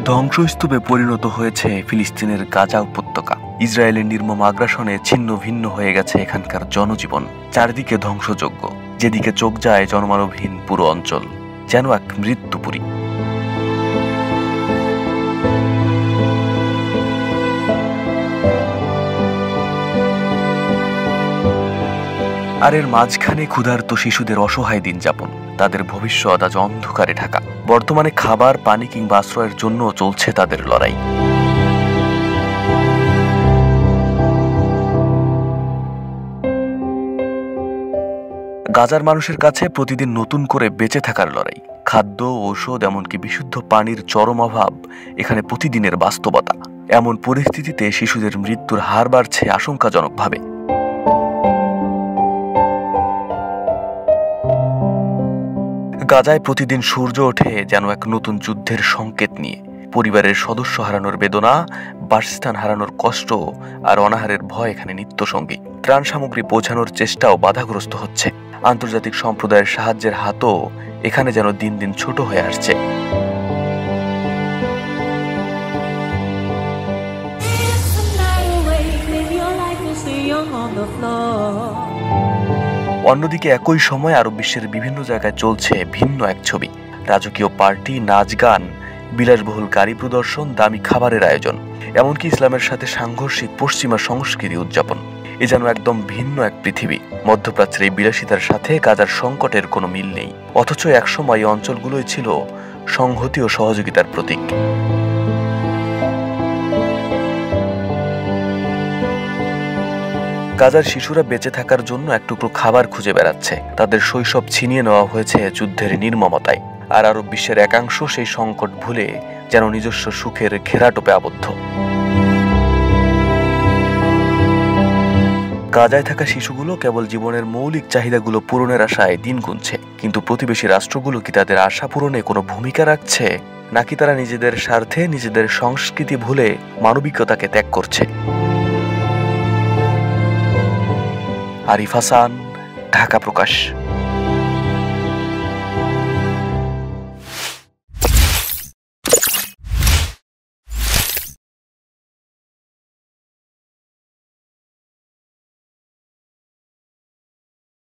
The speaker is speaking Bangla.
ধ্বংসস্তূপে পরিণত হয়েছে ফিলিস্তিনের গাজা উপত্যকা। ইসরায়েলের নির্মম আগ্রাসনে ছিন্ন ভিন্ন হয়ে গেছে এখানকার জনজীবন। চারদিকে ধ্বংসযজ্ঞ, যেদিকে চোখ যায় জনমানবহীন পুরো অঞ্চল, যেন এক মৃত্যুপুরী। আর এর মাঝখানে ক্ষুধার্ত শিশুদের অসহায় দিন যাপন, তাদের ভবিষ্যৎ আজ অন্ধকারে ঢাকা। বর্তমানে খাবার, পানি কিংবা আশ্রয়ের জন্য চলছে তাদের লড়াই। গাজার মানুষের কাছে প্রতিদিন নতুন করে বেঁচে থাকার লড়াই। খাদ্য, ঔষধ, এমনকি বিশুদ্ধ পানির চরম অভাব এখানে প্রতিদিনের বাস্তবতা। এমন পরিস্থিতিতে শিশুদের মৃত্যুর হার বাড়ছে আশঙ্কাজনকভাবে। গাজায় প্রতিদিন সূর্য ওঠে যেন এক নতুন যুদ্ধের সংকেত নিয়ে। পরিবারের সদস্য হারানোর বেদনা, বাসস্থান হারানোর কষ্ট আর অনাহারের ভয় এখানে নিত্যসঙ্গী। ত্রাণ সামগ্রী পৌঁছানোর চেষ্টাও বাধাগ্রস্ত হচ্ছে। আন্তর্জাতিক সম্প্রদায়ের সাহায্যের হাতও এখানে যেন দিন দিন ছোট হয়ে আসছে। অন্যদিকে একই সময় আরব বিশ্বের বিভিন্ন জায়গায় চলছে ভিন্ন এক ছবি। রাজকীয় পার্টি, নাচ গান, বিলাসবহুল গাড়ি প্রদর্শন, দামি খাবারের আয়োজন, এমনকি ইসলামের সাথে সাংঘর্ষিক পশ্চিমা সংস্কৃতি উদযাপন। এ যেন একদম ভিন্ন এক পৃথিবী। মধ্যপ্রাচ্যের এই বিলাসিতার সাথে গাজার সংকটের কোনো মিল নেই, অথচ একসময় এই অঞ্চলগুলোই ছিল সংহতি ও সহযোগিতার প্রতীক। গাজার শিশুরা বেঁচে থাকার জন্য এক টুকরো খাবার খুঁজে বেড়াচ্ছে। তাদের শৈশব ছিনিয়ে নেওয়া হয়েছে যুদ্ধের নির্মমতায়। আর আরব বিশ্বের একাংশ সেই সংকট ভুলে যেন নিজস্ব সুখের ঘেরাটোপে আবদ্ধ। গাজায় থাকা শিশুগুলো কেবল জীবনের মৌলিক চাহিদাগুলো পূরণের আশায় দিন গুনছে। কিন্তু প্রতিবেশী রাষ্ট্রগুলো কি তাদের আশা পূরণে কোনো ভূমিকা রাখছে, নাকি তারা নিজেদের স্বার্থে নিজেদের সংস্কৃতি ভুলে মানবিকতাকে ত্যাগ করছে? আরিফ হাসান, ঢাকা প্রকাশ।